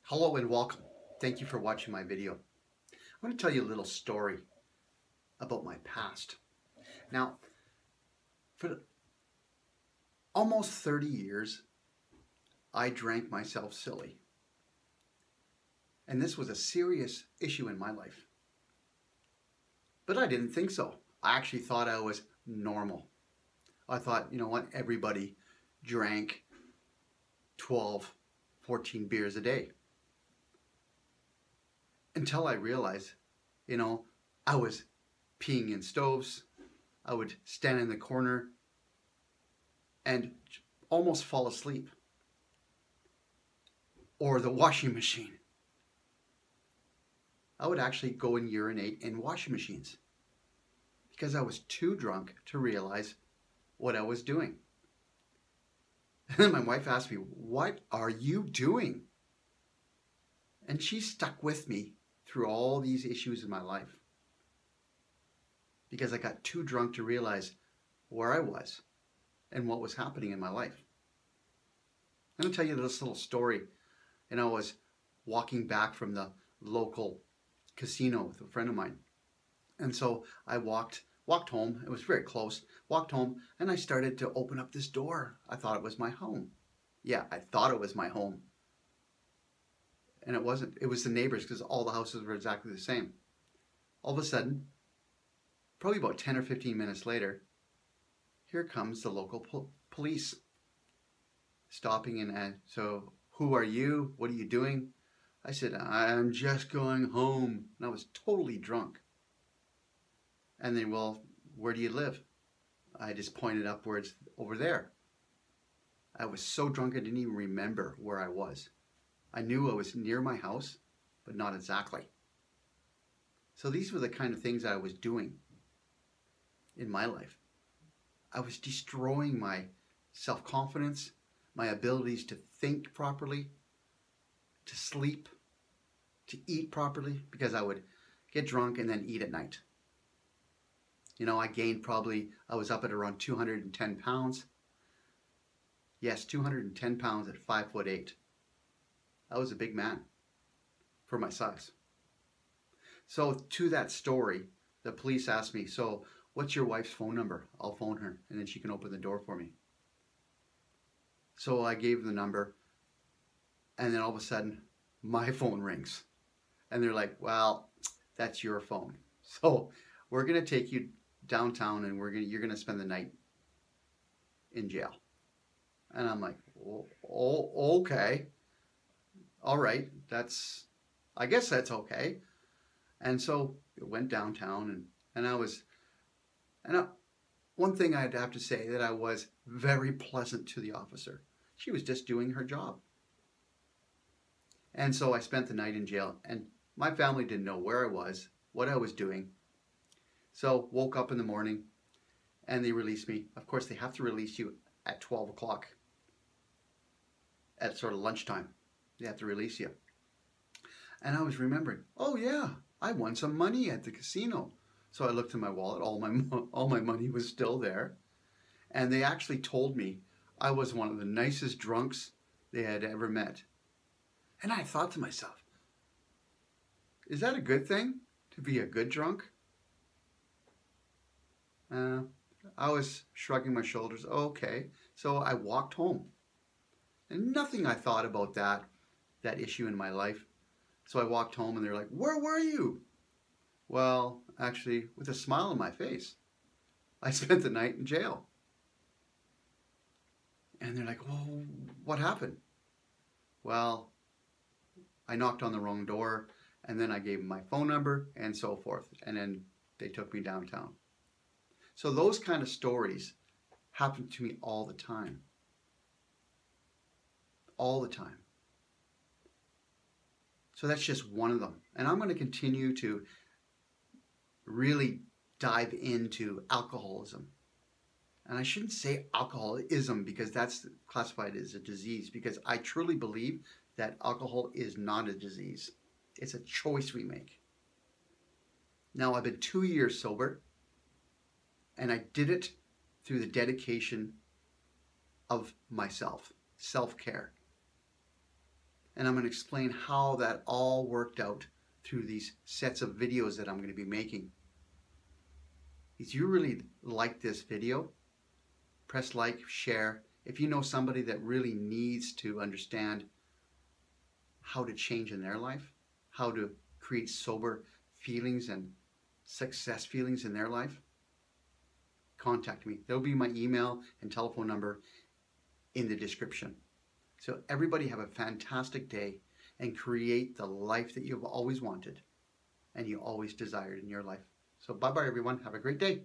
Hello and welcome. Thank you for watching my video. I want to tell you a little story about my past. Now, for almost 30 years, I drank myself silly. And this was a serious issue in my life. But I didn't think so. I actually thought I was normal. I thought, you know what, everybody drank 12, 14 beers a day. Until I realized, I was peeing in stoves. I would stand in the corner and almost fall asleep. Or the washing machine. I would actually go and urinate in washing machines because I was too drunk to realize what I was doing. And then my wife asked me, "What are you doing?" And she stuck with me through all these issues in my life because I got too drunk to realize where I was and what was happening in my life. I'm going to tell you this little story. I was walking back from the local casino with a friend of mine. And so I walked home. It was very close. Walked home and I started to open up this door. I thought it was my home. Yeah, I thought it was my home. And it wasn't. It was the neighbors because all the houses were exactly the same. All of a sudden, probably about 10 or 15 minutes later, here comes the local police stopping and so, "Who are you? What are you doing?" I said, "I'm just going home." And I was totally drunk. And they, "Well, where do you live?" I just pointed upwards over there. I was so drunk I didn't even remember where I was. I knew I was near my house, but not exactly. So these were the kind of things I was doing in my life. I was destroying my self-confidence, my abilities to think properly, to sleep, to eat properly, because I would get drunk and then eat at night. I gained I was up at around 210 pounds. Yes, 210 pounds at 5'8". I was a big man for my size. So to that story, the police asked me, "So what's your wife's phone number? I'll phone her and then she can open the door for me." So I gave the number and then all of a sudden my phone rings. And they're like, "Well, that's your phone. So we're going to take you downtown and you're going to spend the night in jail." And I'm like, "Oh, okay. All right, I guess that's okay." And so it went downtown one thing I'd have to say that I was very pleasant to the officer. She was just doing her job. And so I spent the night in jail and my family didn't know where I was, what I was doing. So woke up in the morning and they released me. Of course, they have to release you at 12 o'clock at sort of lunchtime. They have to release you. And I was remembering, oh yeah, I won some money at the casino. So I looked in my wallet, all my money was still there. And they actually told me I was one of the nicest drunks they had ever met. And I thought to myself, is that a good thing, to be a good drunk? I was shrugging my shoulders. Okay. So I walked home. And nothing I thought about that issue in my life. So I walked home and they're like, "Where were you?" Well, actually, with a smile on my face, I spent the night in jail. And they're like, "Well, what happened?" Well, I knocked on the wrong door and then I gave them my phone number and so forth. And then they took me downtown. So those kind of stories happen to me all the time. All the time. So that's just one of them. And I'm going to continue to really dive into alcoholism. And I shouldn't say alcoholism because that's classified as a disease, because I truly believe that alcohol is not a disease. It's a choice we make. Now, I've been 2 years sober, and I did it through the dedication of myself, self-care. And I'm going to explain how that all worked out through these sets of videos that I'm going to be making. If you really like this video, press like, share. If you know somebody that really needs to understand how to change in their life, how to create sober feelings and success feelings in their life, contact me. There'll be my email and telephone number in the description. So everybody have a fantastic day and create the life that you've always wanted and you always desired in your life. So bye-bye everyone. Have a great day.